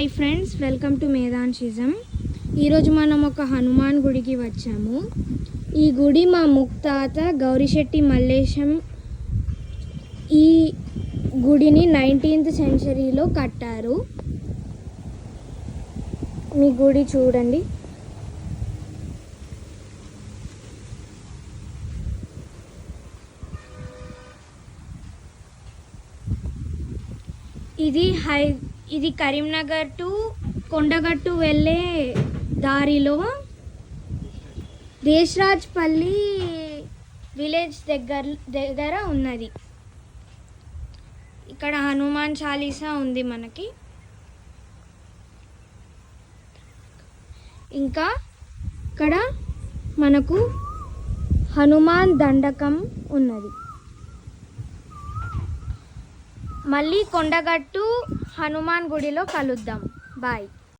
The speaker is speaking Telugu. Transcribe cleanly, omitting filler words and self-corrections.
హై ఫ్రెండ్స్, వెల్కమ్ టు మేధాంశిజం. ఈరోజు మనం ఒక హనుమాన్ గుడికి వచ్చాము. ఈ గుడి మా ముక్తాత గౌరిశెట్టి మల్లేశం ఈ గుడిని 19th సెంచరీలో కట్టారు. మీ గుడి చూడండి. ఇది కరీంనగర్ టు కొండగట్టు వెళ్ళే దారిలో దేశరాజ్పల్లి విలేజ్ దగ్గర ఉన్నది. ఇక్కడ హనుమాన్ చాలీసా ఉంది మనకి. ఇంకా ఇక్కడ మనకు హనుమాన్ దండకం ఉన్నది. మళ్ళీ కొండగట్టు హనుమాన్ గుడిలో కలుద్దాం. బాయ్.